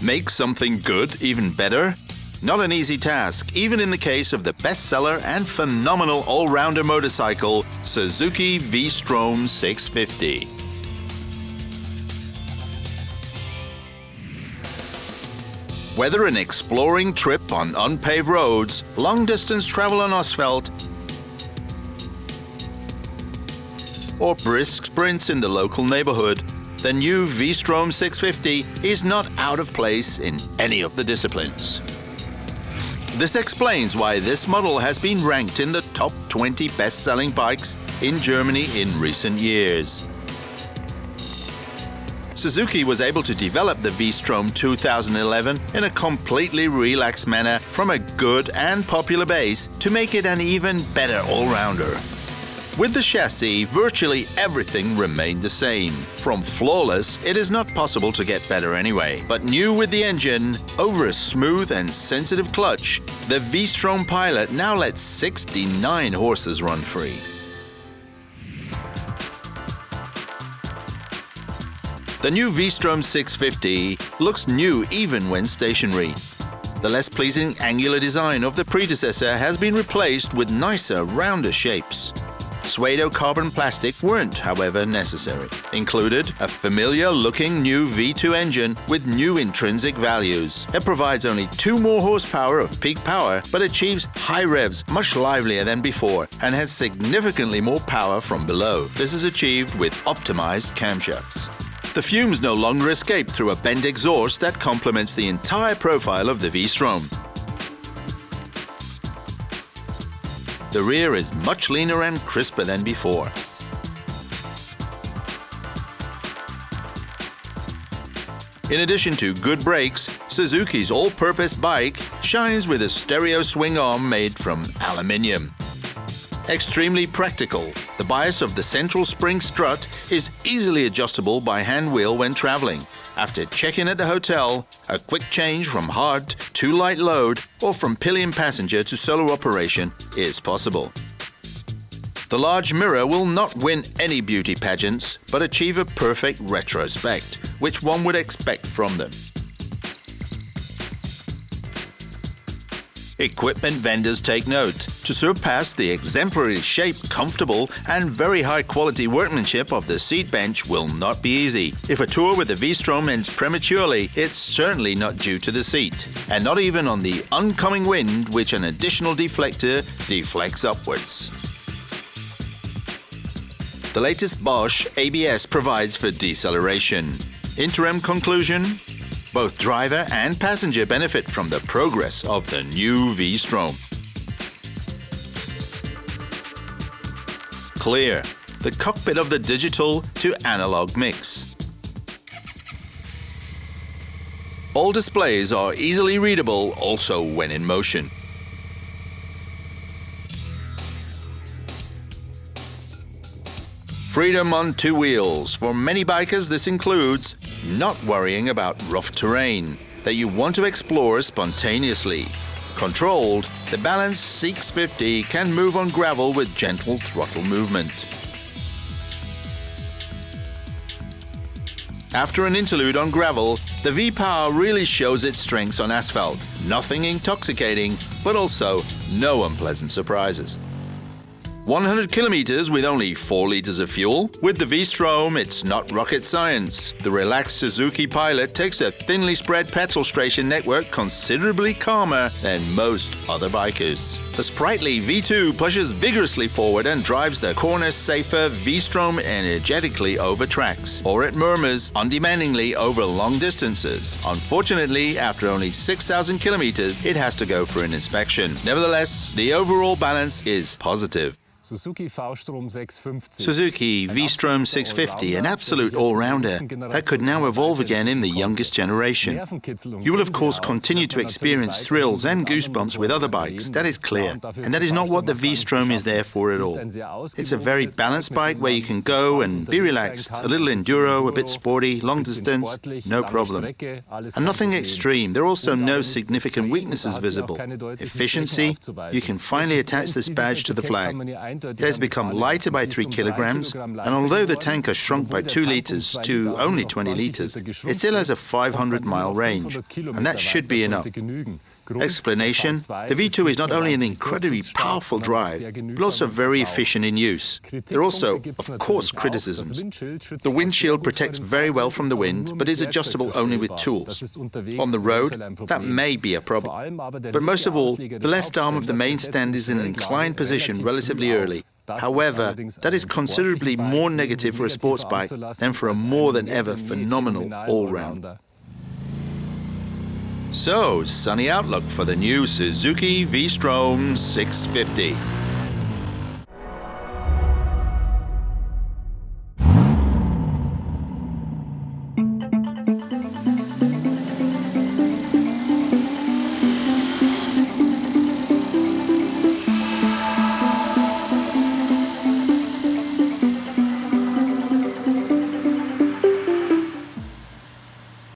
Make something good even better? Not an easy task, even in the case of the bestseller and phenomenal all-rounder motorcycle, Suzuki V-Strom 650. Whether an exploring trip on unpaved roads, long-distance travel on asphalt, or brisk sprints in the local neighborhood, the new V-Strom 650 is not out of place in any of the disciplines. This explains why this model has been ranked in the top 20 best-selling bikes in Germany in recent years. Suzuki was able to develop the V-Strom 2011 in a completely relaxed manner from a good and popular base to make it an even better all-rounder. With the chassis, virtually everything remained the same. From flawless, it is not possible to get better anyway. But new with the engine, over a smooth and sensitive clutch, the V-Strom Pilot now lets 69 horses run free. The new V-Strom 650 looks new even when stationary. The less pleasing angular design of the predecessor has been replaced with nicer, rounder shapes. Suedo carbon plastic weren't, however, necessary. Included a familiar-looking new V2 engine with new intrinsic values. It provides only 2 more horsepower of peak power, but achieves high revs much livelier than before and has significantly more power from below. This is achieved with optimized camshafts. The fumes no longer escape through a bent exhaust that complements the entire profile of the V-Strom. The rear is much leaner and crisper than before. In addition to good brakes, Suzuki's all-purpose bike shines with a stereo swing arm made from aluminium. Extremely practical, the bias of the central spring strut is easily adjustable by hand wheel when traveling. After check-in at the hotel, a quick change from hard to light load or from pillion passenger to solo operation is possible. The large mirror will not win any beauty pageants, but achieve a perfect retrospect, which one would expect from them. Equipment vendors take note. To surpass the exemplary shape, comfortable and very high quality workmanship of the seat bench will not be easy. If a tour with the V-Strom ends prematurely, it's certainly not due to the seat, and not even on the oncoming wind, which an additional deflector deflects upwards. The latest Bosch ABS provides for deceleration. Interim conclusion: both driver and passenger benefit from the progress of the new V-Strom. Clear, the cockpit of the digital to analog mix. All displays are easily readable also when in motion. Freedom on 2 wheels. For many bikers, this includes not worrying about rough terrain that you want to explore spontaneously. Controlled, the balanced 650 can move on gravel with gentle throttle movement. After an interlude on gravel, the V-Power really shows its strengths on asphalt. Nothing intoxicating, but also no unpleasant surprises. 100 kilometers with only 4 liters of fuel? With the V-Strom, it's not rocket science. The relaxed Suzuki Pilot takes a thinly spread petrol station network considerably calmer than most other bikers. The sprightly V2 pushes vigorously forward and drives the corner-safer V-Strom energetically over tracks, or it murmurs undemandingly over long distances. Unfortunately, after only 6,000 kilometers, it has to go for an inspection. Nevertheless, the overall balance is positive. Suzuki V-Strom 650, an absolute all-rounder that could now evolve again in the youngest generation. You will of course continue to experience thrills and goosebumps with other bikes, that is clear, and that is not what the V-Strom is there for at all. It's a very balanced bike where you can go and be relaxed, a little enduro, a bit sporty, long distance, no problem. And nothing extreme, there are also no significant weaknesses visible. Efficiency, you can finally attach this badge to the flag. It has become lighter by 3 kilograms, and although the tanker shrunk by 2 liters to only 20 liters, it still has a 500-mile range, and that should be enough. Explanation: the V2 is not only an incredibly powerful drive, but also very efficient in use. There are also, of course, criticisms. The windshield protects very well from the wind, but is adjustable only with tools. On the road, that may be a problem. But most of all, the left arm of the main stand is in an inclined position relatively early. However, that is considerably more negative for a sports bike than for a more than ever phenomenal all-rounder. So, sunny outlook for the new Suzuki V-Strom 650.